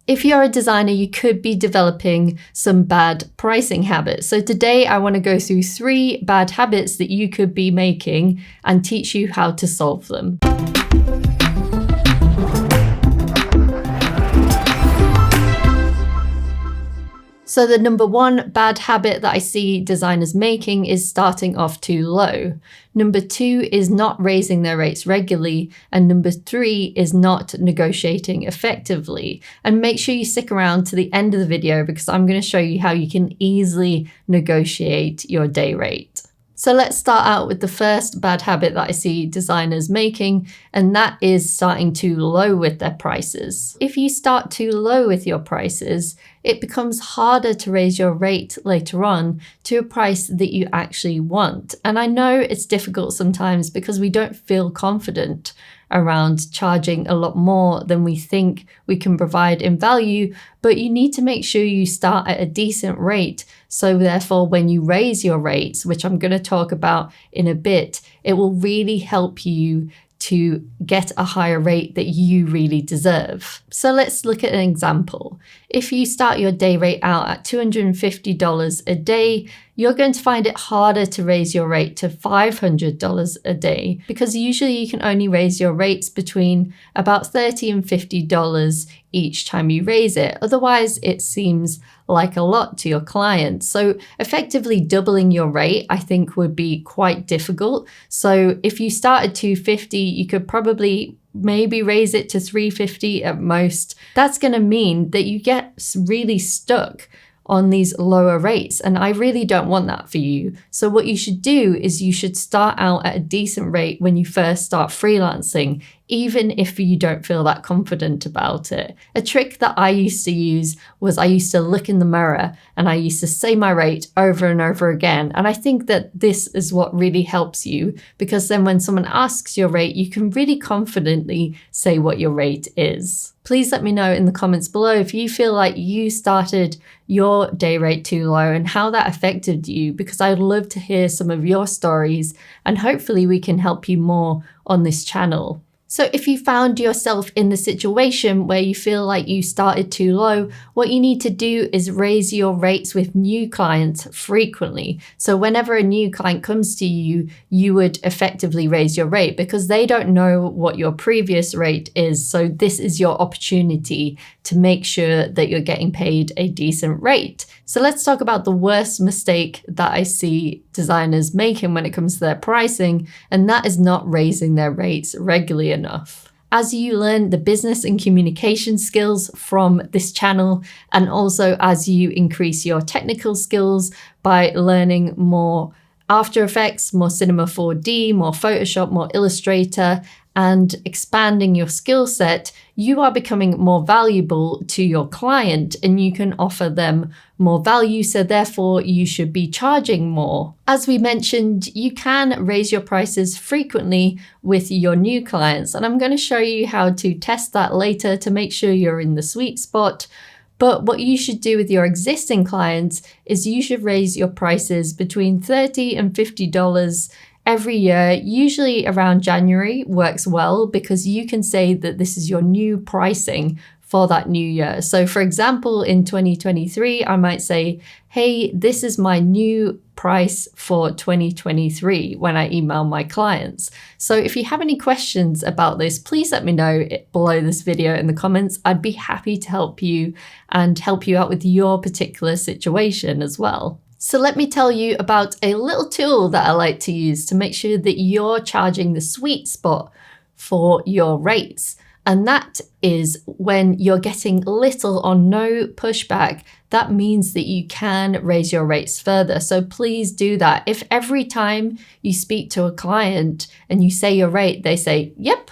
If you're a designer, you could be developing some bad pricing habits. So today I want to go through 3 bad habits that you could be making and teach you how to solve them. So the number 1 bad habit that I see designers making is starting off too low. Number 2 is not raising their rates regularly. And number 3 is not negotiating effectively. And make sure you stick around to the end of the video because I'm going to show you how you can easily negotiate your day rate. So let's start out with the first bad habit that I see designers making, and that is starting too low with their prices. If you start too low with your prices, it becomes harder to raise your rate later on to a price that you actually want. And I know it's difficult sometimes because we don't feel confident around charging a lot more than we think we can provide in value, but you need to make sure you start at a decent rate. So therefore, when you raise your rates, which I'm going to talk about in a bit, it will really help you to get a higher rate that you really deserve. So let's look at an example. If you start your day rate out at $250 a day, you're going to find it harder to raise your rate to $500 a day because usually you can only raise your rates between about $30 and $50 each time you raise it. Otherwise, it seems like a lot to your client. So effectively doubling your rate, I think, would be quite difficult. So if you start at $250, you could probably maybe raise it to $350 at most. That's going to mean that you get really stuck on these lower rates. And I really don't want that for you. So what you should do is you should start out at a decent rate when you first start freelancing, even if you don't feel that confident about it. A trick that I used to use was I used to look in the mirror and I used to say my rate over and over again. And I think that this is what really helps you because then when someone asks your rate, you can really confidently say what your rate is. Please let me know in the comments below if you feel like you started your day rate too low and how that affected you, because I'd love to hear some of your stories and hopefully we can help you more on this channel. So if you found yourself in the situation where you feel like you started too low, what you need to do is raise your rates with new clients frequently. So whenever a new client comes to you, you would effectively raise your rate because they don't know what your previous rate is. So this is your opportunity to make sure that you're getting paid a decent rate. So let's talk about the worst mistake that I see designers making when it comes to their pricing, and that is not raising their rates regularly enough. As you learn the business and communication skills from this channel, and also as you increase your technical skills by learning more After Effects, more Cinema 4D, more Photoshop, more Illustrator, and expanding your skill set, you are becoming more valuable to your client and you can offer them more value. So therefore you should be charging more. As we mentioned, you can raise your prices frequently with your new clients. And I'm going to show you how to test that later to make sure you're in the sweet spot. But what you should do with your existing clients is you should raise your prices between $30 and $50 every year. Usually around January works well because you can say that this is your new pricing for that new year. So for example, in 2023, I might say, hey, this is my new price for 2023 when I email my clients. So if you have any questions about this, please let me know below this video in the comments. I'd be happy to help you and help you out with your particular situation as well. So let me tell you about a little tool that I like to use to make sure that you're charging the sweet spot for your rates. And that is when you're getting little or no pushback, that means that you can raise your rates further. So please do that. If every time you speak to a client and you say your rate, they say, yep,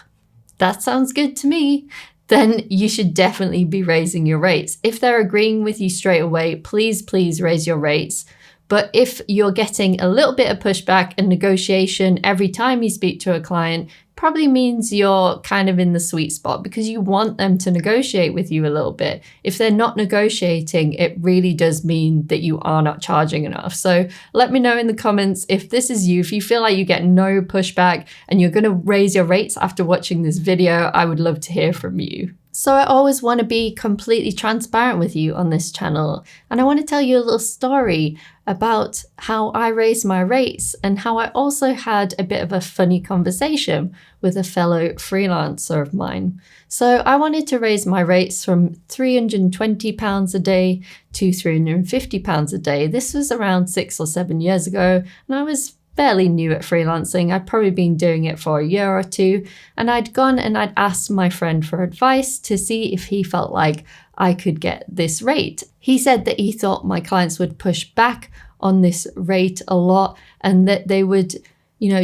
that sounds good to me, then you should definitely be raising your rates. If they're agreeing with you straight away, please raise your rates. But if you're getting a little bit of pushback and negotiation every time you speak to a client, probably means you're kind of in the sweet spot because you want them to negotiate with you a little bit. If they're not negotiating, it really does mean that you are not charging enough. So let me know in the comments if this is you, if you feel like you get no pushback and you're going to raise your rates after watching this video. I would love to hear from you. So I always want to be completely transparent with you on this channel, and I want to tell you a little story about how I raised my rates and how I also had a bit of a funny conversation with a fellow freelancer of mine. So I wanted to raise my rates from £320 a day to £350 a day. This was around 6 or 7 years ago, and I was fairly new at freelancing. I'd probably been doing it for a year or two, and I'd gone and I'd asked my friend for advice to see if he felt like I could get this rate. He said that he thought my clients would push back on this rate a lot and that they would,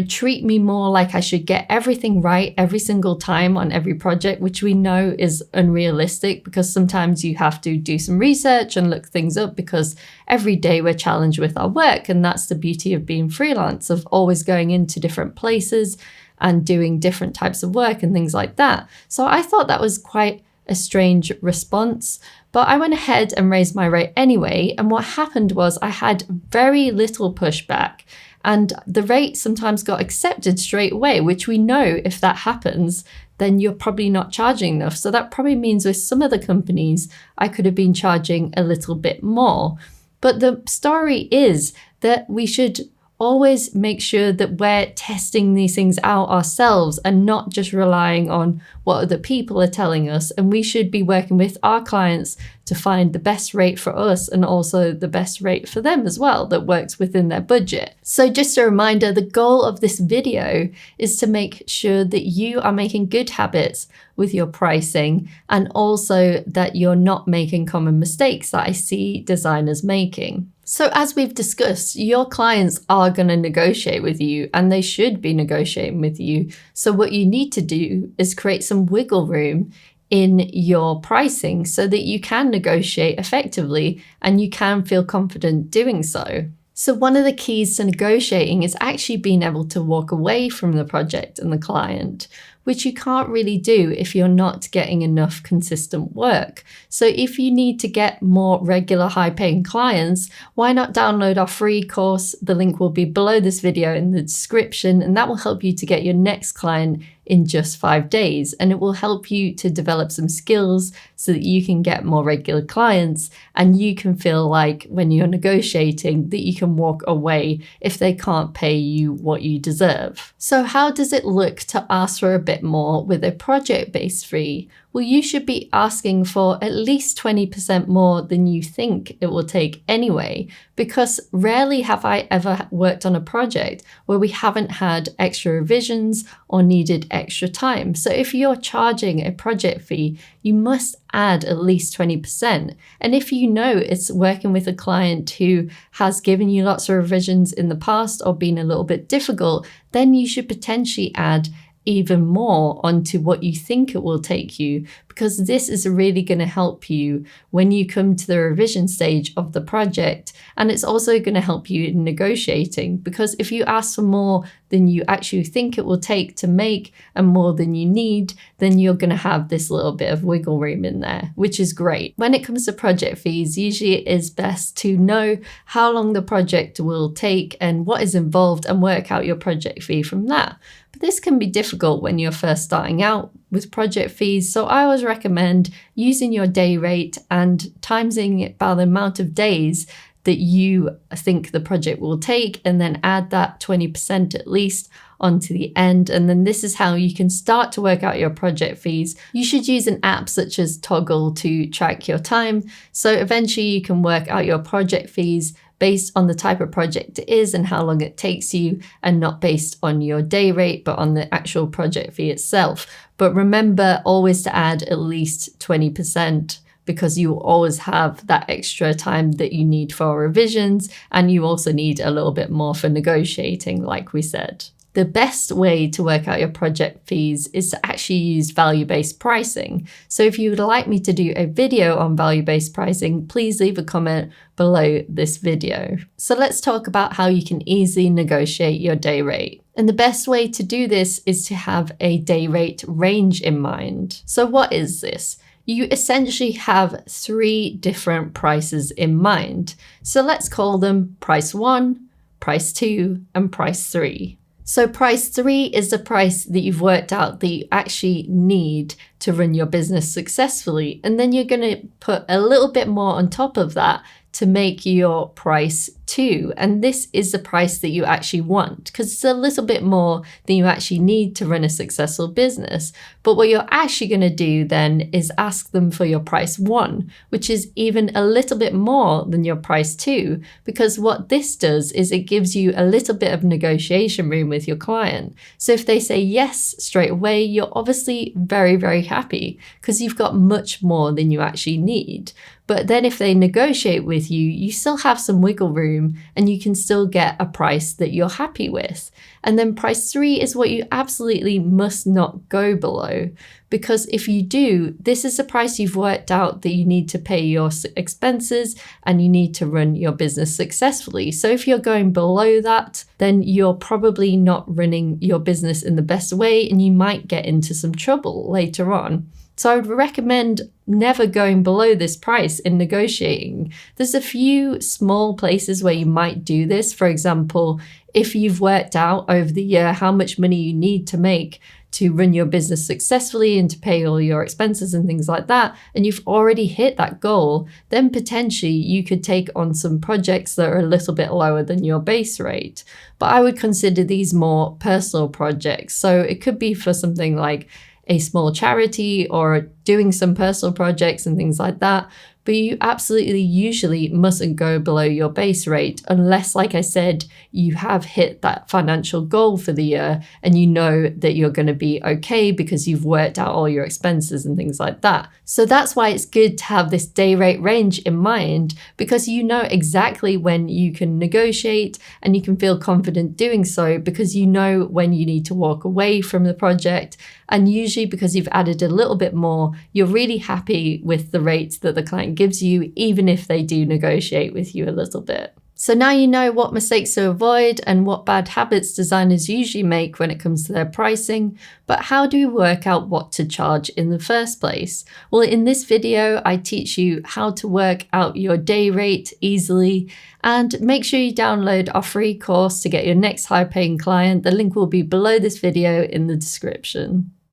treat me more like I should get everything right every single time on every project, which we know is unrealistic because sometimes you have to do some research and look things up because every day we're challenged with our work. And that's the beauty of being freelance, of always going into different places and doing different types of work and things like that. So I thought that was quite a strange response, but I went ahead and raised my rate anyway. And what happened was I had very little pushback. And the rate sometimes got accepted straight away, which we know if that happens, then you're probably not charging enough. So that probably means with some of the companies, I could have been charging a little bit more. But the story is that we should always make sure that we're testing these things out ourselves and not just relying on what other people are telling us. And we should be working with our clients to find the best rate for us and also the best rate for them as well that works within their budget. So just a reminder, the goal of this video is to make sure that you are making good habits with your pricing and also that you're not making common mistakes that I see designers making. So as we've discussed, your clients are going to negotiate with you and they should be negotiating with you. So what you need to do is create some wiggle room in your pricing so that you can negotiate effectively and you can feel confident doing so. So one of the keys to negotiating is actually being able to walk away from the project and the client, which you can't really do if you're not getting enough consistent work. So if you need to get more regular high-paying clients, why not download our free course? The link will be below this video in the description, and that will help you to get your next client in just 5 days. And it will help you to develop some skills so that you can get more regular clients and you can feel like when you're negotiating that you can walk away if they can't pay you what you deserve. So how does it look to ask for a bit more with a project-based fee? Well, you should be asking for at least 20% more than you think it will take anyway, because rarely have I ever worked on a project where we haven't had extra revisions or needed extra time. So if you're charging a project fee, you must add at least 20%. And if you know it's working with a client who has given you lots of revisions in the past or been a little bit difficult, then you should potentially add even more onto what you think it will take you, because this is really going to help you when you come to the revision stage of the project. And it's also going to help you in negotiating, because if you ask for more than you actually think it will take to make and more than you need, then you're going to have this little bit of wiggle room in there, which is great. When it comes to project fees, usually it is best to know how long the project will take and what is involved and work out your project fee from that. But this can be difficult when you're first starting out with project fees. So I always recommend using your day rate and timesing it by the amount of days that you think the project will take, and then add that 20% at least onto the end. And then this is how you can start to work out your project fees. You should use an app such as Toggl to track your time. So eventually you can work out your project fees based on the type of project it is and how long it takes you, and not based on your day rate, but on the actual project fee itself. But remember always to add at least 20%, because you always have that extra time that you need for revisions, and you also need a little bit more for negotiating, like we said. The best way to work out your project fees is to actually use value-based pricing. So if you would like me to do a video on value-based pricing, please leave a comment below this video. So let's talk about how you can easily negotiate your day rate. And the best way to do this is to have a day rate range in mind. So what is this? You essentially have 3 different prices in mind. So let's call them price 1, price 2, and price 3. So price 3 is the price that you've worked out that you actually need to run your business successfully. And then you're going to put a little bit more on top of that to make your price 2. And this is the price that you actually want, because it's a little bit more than you actually need to run a successful business. But what you're actually going to do then is ask them for your price 1, which is even a little bit more than your price 2, because what this does is it gives you a little bit of negotiation room with your client. So if they say yes straight away, you're obviously very, very happy because you've got much more than you actually need. But then if they negotiate with you, you still have some wiggle room and you can still get a price that you're happy with. And then price 3 is what you absolutely must not go below, because if you do, this is the price you've worked out that you need to pay your expenses and you need to run your business successfully. So if you're going below that, then you're probably not running your business in the best way and you might get into some trouble later on. So I would recommend never going below this price in negotiating. There's a few small places where you might do this. For example, if you've worked out over the year how much money you need to make to run your business successfully and to pay all your expenses and things like that, and you've already hit that goal, then potentially you could take on some projects that are a little bit lower than your base rate. But I would consider these more personal projects. So it could be for something like a small charity or doing some personal projects and things like that. But you absolutely usually mustn't go below your base rate unless, like I said, you have hit that financial goal for the year and you know that you're going to be okay because you've worked out all your expenses and things like that. So that's why it's good to have this day rate range in mind, because you know exactly when you can negotiate and you can feel confident doing so because you know when you need to walk away from the project. And usually because you've added a little bit more, you're really happy with the rates that the client gives you, even if they do negotiate with you a little bit. So now you know what mistakes to avoid and what bad habits designers usually make when it comes to their pricing, but how do we work out what to charge in the first place? Well, in this video, I teach you how to work out your day rate easily, and make sure you download our free course to get your next high-paying client. The link will be below this video in the description.